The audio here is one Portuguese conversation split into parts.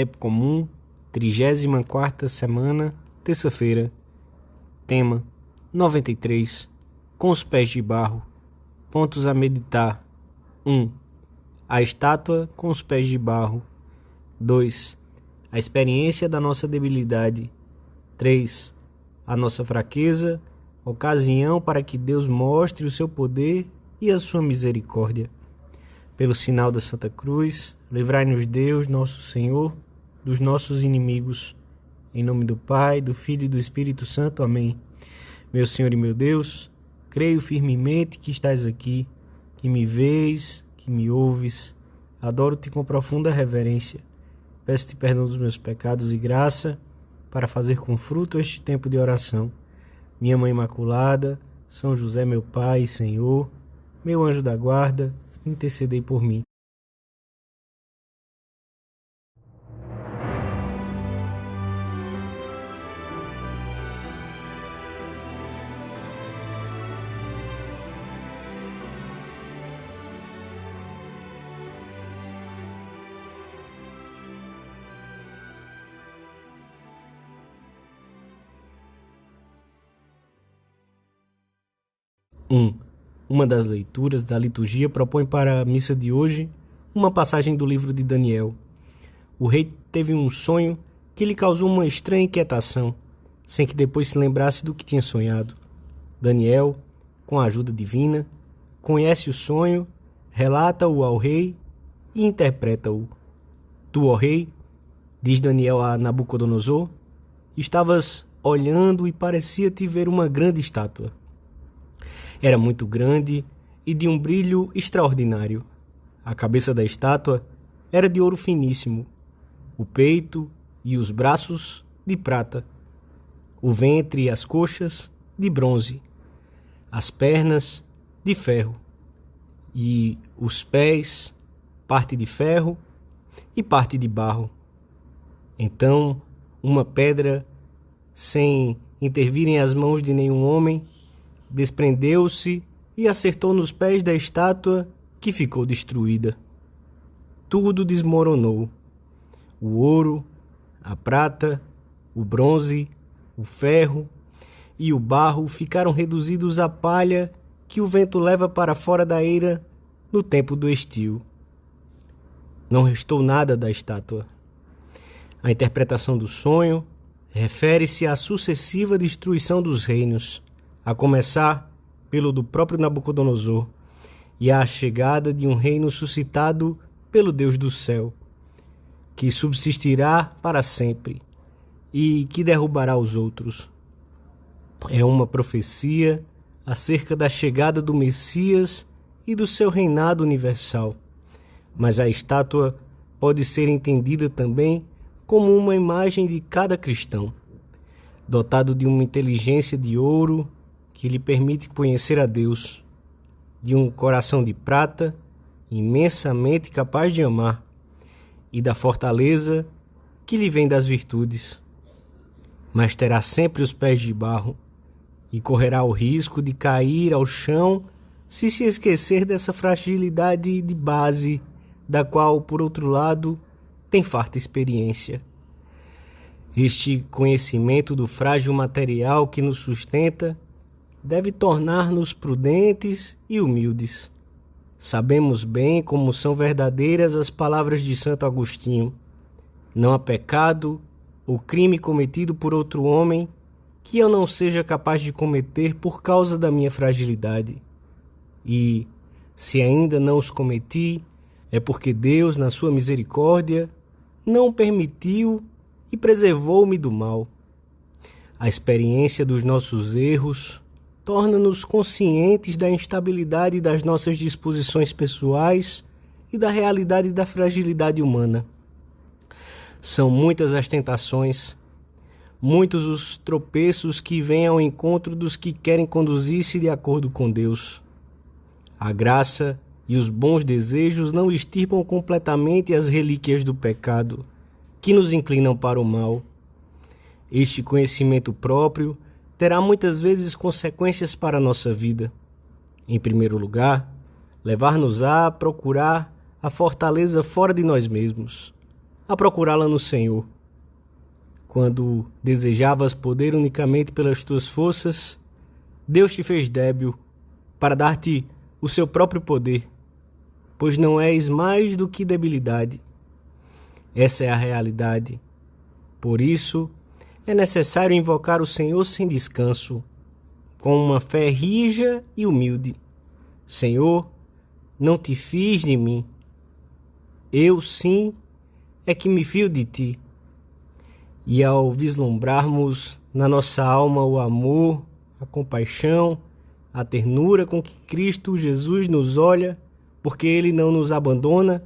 Tempo comum, 34ª semana, terça-feira. Tema: 93. Com os pés de barro. Pontos a meditar. 1. A estátua com os pés de barro. 2. A experiência da nossa debilidade. 3. A nossa fraqueza, ocasião para que Deus mostre o seu poder e a sua misericórdia. Pelo sinal da Santa Cruz, livrai-nos Deus, nosso Senhor, dos nossos inimigos. Em nome do Pai, do Filho e do Espírito Santo. Amém. Meu Senhor e meu Deus, creio firmemente que estás aqui, que me vês, que me ouves. Adoro-te com profunda reverência. Peço-te perdão dos meus pecados e graça para fazer com fruto este tempo de oração. Minha Mãe Imaculada, São José, meu Pai e Senhor, meu anjo da guarda, intercedei por mim. Uma das leituras da liturgia propõe para a missa de hoje uma passagem do livro de Daniel. O rei teve um sonho que lhe causou uma estranha inquietação, sem que depois se lembrasse do que tinha sonhado. Daniel, com a ajuda divina, conhece o sonho, relata-o ao rei e interpreta-o. Tu, ó rei, diz Daniel a Nabucodonosor, estavas olhando e parecia-te ver uma grande estátua. Era muito grande e de um brilho extraordinário. A cabeça da estátua era de ouro finíssimo, o peito e os braços de prata, o ventre e as coxas de bronze, as pernas de ferro e os pés, parte de ferro e parte de barro. Então, uma pedra, sem intervirem as mãos de nenhum homem, desprendeu-se e acertou nos pés da estátua, que ficou destruída. Tudo desmoronou. O ouro, a prata, o bronze, o ferro e o barro ficaram reduzidos à palha que o vento leva para fora da eira no tempo do estio. Não restou nada da estátua. A interpretação do sonho refere-se à sucessiva destruição dos reinos, a começar pelo do próprio Nabucodonosor, e à chegada de um reino suscitado pelo Deus do céu, que subsistirá para sempre e que derrubará os outros. É uma profecia acerca da chegada do Messias e do seu reinado universal, mas a estátua pode ser entendida também como uma imagem de cada cristão, dotado de uma inteligência de ouro que lhe permite conhecer a Deus, de um coração de prata imensamente capaz de amar e da fortaleza que lhe vem das virtudes. Mas terá sempre os pés de barro e correrá o risco de cair ao chão se esquecer dessa fragilidade de base, da qual, por outro lado, tem farta experiência. Este conhecimento do frágil material que nos sustenta deve tornar-nos prudentes e humildes. Sabemos bem como são verdadeiras as palavras de Santo Agostinho. Não há pecado ou crime cometido por outro homem que eu não seja capaz de cometer por causa da minha fragilidade. E, se ainda não os cometi, é porque Deus, na sua misericórdia, não permitiu e preservou-me do mal. A experiência dos nossos erros torna-nos conscientes da instabilidade das nossas disposições pessoais e da realidade da fragilidade humana. São muitas as tentações, muitos os tropeços que vêm ao encontro dos que querem conduzir-se de acordo com Deus. A graça e os bons desejos não extirpam completamente as relíquias do pecado, que nos inclinam para o mal. Este conhecimento próprio terá muitas vezes consequências para a nossa vida. Em primeiro lugar, levar-nos a procurar a fortaleza fora de nós mesmos, a procurá-la no Senhor. Quando desejavas poder unicamente pelas tuas forças, Deus te fez débil para dar-te o seu próprio poder, pois não és mais do que debilidade. Essa é a realidade. Por isso, é necessário invocar o Senhor sem descanso, com uma fé rija e humilde. Senhor, não te fies de mim. Eu, sim, é que me fio de ti. E ao vislumbrarmos na nossa alma o amor, a compaixão, a ternura com que Cristo Jesus nos olha, porque Ele não nos abandona,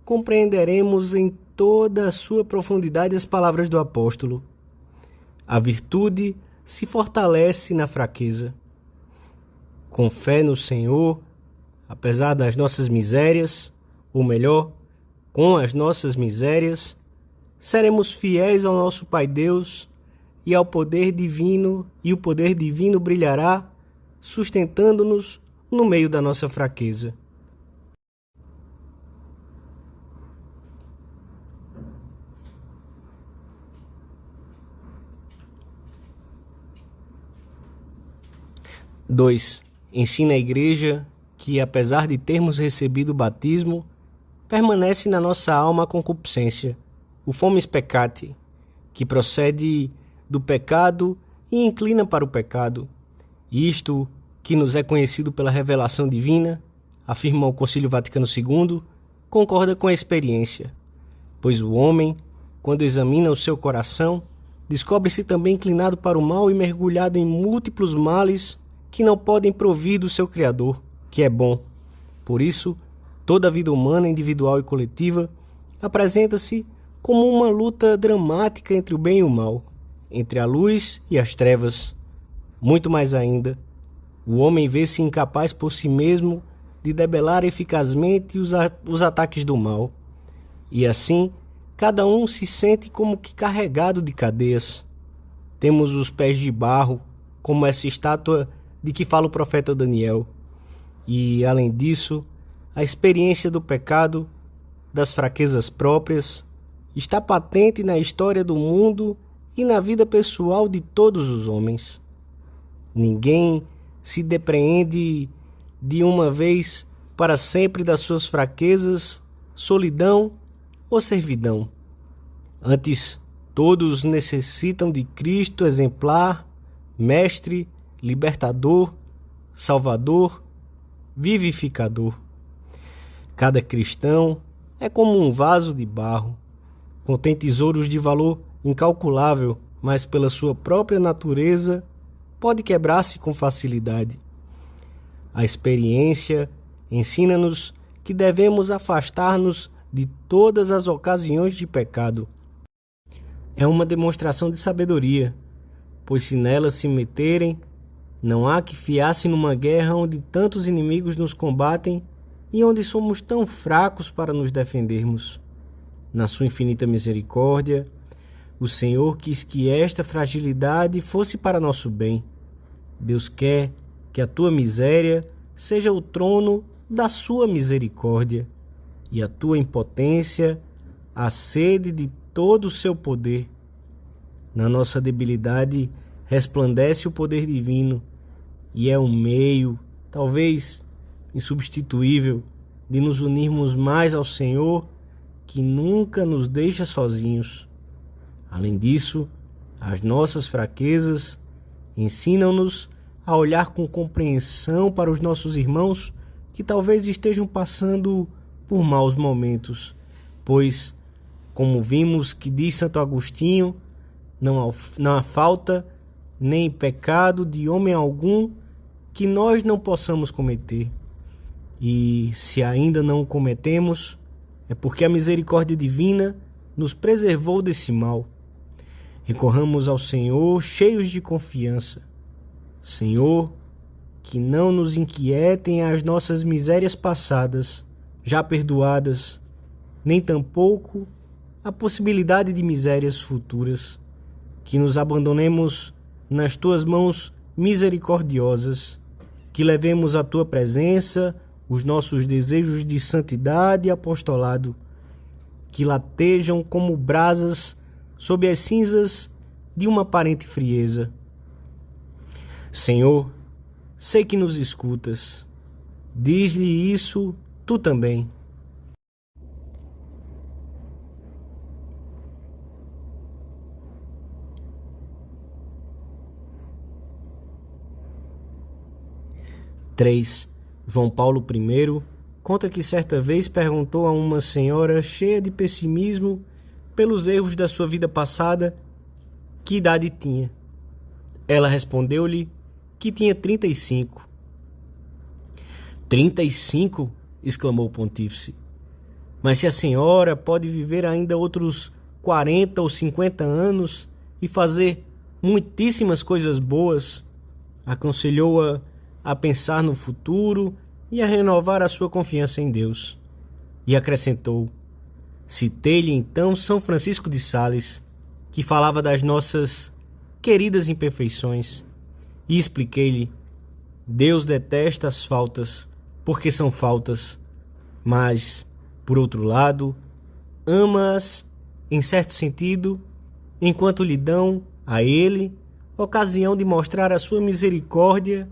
compreenderemos em toda a sua profundidade as palavras do apóstolo. A virtude se fortalece na fraqueza. Com fé no Senhor, apesar das nossas misérias, ou melhor, com as nossas misérias, seremos fiéis ao nosso Pai Deus e ao poder divino, e o poder divino brilhará, sustentando-nos no meio da nossa fraqueza. Dois. Ensina a Igreja que, apesar de termos recebido o batismo, permanece na nossa alma a concupiscência, o fomes peccati, que procede do pecado e inclina para o pecado. Isto, que nos é conhecido pela revelação divina, afirma o Concílio Vaticano II, concorda com a experiência, pois o homem, quando examina o seu coração, descobre-se também inclinado para o mal e mergulhado em múltiplos males que não podem provir do seu Criador, que é bom. Por isso, toda a vida humana, individual e coletiva, apresenta-se como uma luta dramática entre o bem e o mal, entre a luz e as trevas. Muito mais ainda, o homem vê-se incapaz por si mesmo de debelar eficazmente os ataques do mal. E assim, cada um se sente como que carregado de cadeias. Temos os pés de barro, como essa estátua de que fala o profeta Daniel. E, além disso, a experiência do pecado, das fraquezas próprias, está patente na história do mundo e na vida pessoal de todos os homens. Ninguém se depreende de uma vez para sempre das suas fraquezas, solidão ou servidão. Antes, todos necessitam de Cristo exemplar, mestre, libertador, salvador, vivificador. Cada cristão é como um vaso de barro, contém tesouros de valor incalculável, mas pela sua própria natureza pode quebrar-se com facilidade. A experiência ensina-nos que devemos afastar-nos de todas as ocasiões de pecado. É uma demonstração de sabedoria, pois se nelas se meterem, não há que fiar-se numa guerra onde tantos inimigos nos combatem e onde somos tão fracos para nos defendermos. Na sua infinita misericórdia, o Senhor quis que esta fragilidade fosse para nosso bem. Deus quer que a tua miséria seja o trono da sua misericórdia e a tua impotência a sede de todo o seu poder. Na nossa debilidade resplandece o poder divino e é um meio, talvez insubstituível, de nos unirmos mais ao Senhor, que nunca nos deixa sozinhos. Além disso, as nossas fraquezas ensinam-nos a olhar com compreensão para os nossos irmãos que talvez estejam passando por maus momentos, pois, como vimos que diz Santo Agostinho, não há falta nem pecado de homem algum que nós não possamos cometer. E se ainda não o cometemos, é porque a misericórdia divina nos preservou desse mal. Recorramos ao Senhor cheios de confiança. Senhor, que não nos inquietem as nossas misérias passadas, já perdoadas, nem tampouco a possibilidade de misérias futuras. Que nos abandonemos nas tuas mãos misericordiosas, que levemos à tua presença os nossos desejos de santidade e apostolado, que latejam como brasas sob as cinzas de uma aparente frieza. Senhor, sei que nos escutas. Diz-lhe isso tu também. João Paulo I conta que certa vez perguntou a uma senhora cheia de pessimismo pelos erros da sua vida passada que idade tinha. Ela respondeu-lhe que tinha 35. 35? Exclamou o pontífice. Mas se a senhora pode viver ainda outros 40 ou 50 anos e fazer muitíssimas coisas boas, aconselhou-a a pensar no futuro e a renovar a sua confiança em Deus. E acrescentou: citei-lhe então São Francisco de Sales, que falava das nossas queridas imperfeições, e expliquei-lhe: Deus detesta as faltas, porque são faltas, mas, por outro lado, ama-as, em certo sentido, enquanto lhe dão, a ele, ocasião de mostrar a sua misericórdia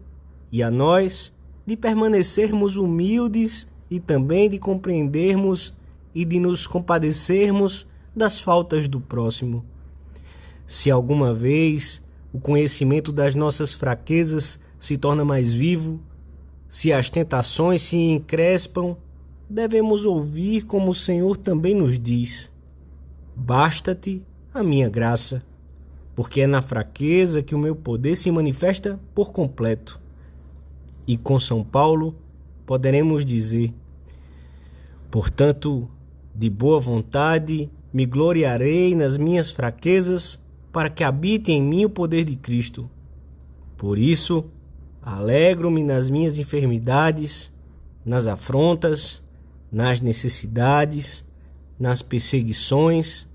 e a nós de permanecermos humildes e também de compreendermos e de nos compadecermos das faltas do próximo. Se alguma vez o conhecimento das nossas fraquezas se torna mais vivo, se as tentações se encrespam, devemos ouvir como o Senhor também nos diz: basta-te a minha graça, porque é na fraqueza que o meu poder se manifesta por completo. E com São Paulo poderemos dizer: portanto, de boa vontade me gloriarei nas minhas fraquezas, para que habite em mim o poder de Cristo. Por isso, alegro-me nas minhas enfermidades, nas afrontas, nas necessidades, nas perseguições,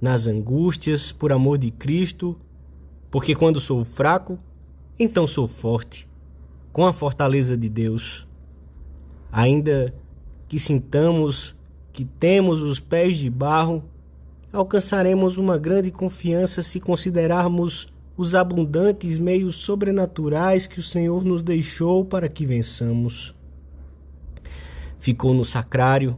nas angústias por amor de Cristo, porque quando sou fraco, então sou forte, com a fortaleza de Deus. Ainda que sintamos que temos os pés de barro, alcançaremos uma grande confiança se considerarmos os abundantes meios sobrenaturais que o Senhor nos deixou para que vençamos. Ficou no sacrário,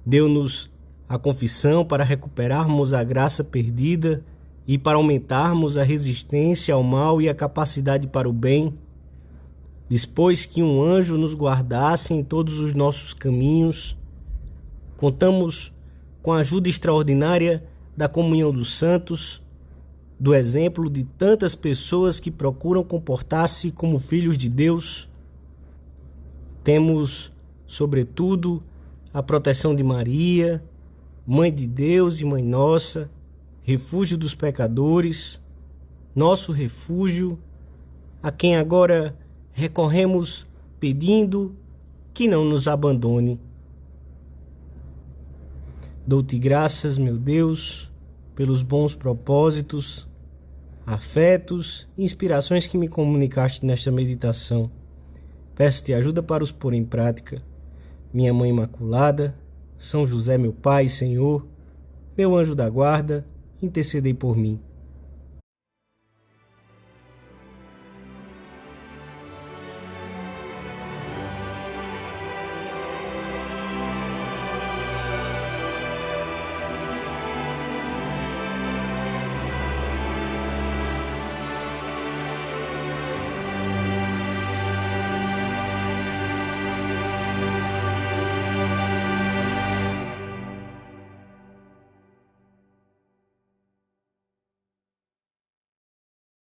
deu-nos a confissão para recuperarmos a graça perdida e para aumentarmos a resistência ao mal e a capacidade para o bem. Dispôs que um anjo nos guardasse em todos os nossos caminhos. Contamos com a ajuda extraordinária da comunhão dos santos, do exemplo de tantas pessoas que procuram comportar-se como filhos de Deus. Temos, sobretudo, a proteção de Maria, Mãe de Deus e Mãe Nossa, refúgio dos pecadores, nosso refúgio, a quem agora recorremos pedindo que não nos abandone. Dou-te graças, meu Deus, pelos bons propósitos, afetos e inspirações que me comunicaste nesta meditação. Peço-te ajuda para os pôr em prática. Minha Mãe Imaculada, São José, meu Pai e Senhor, meu anjo da guarda, intercedei por mim.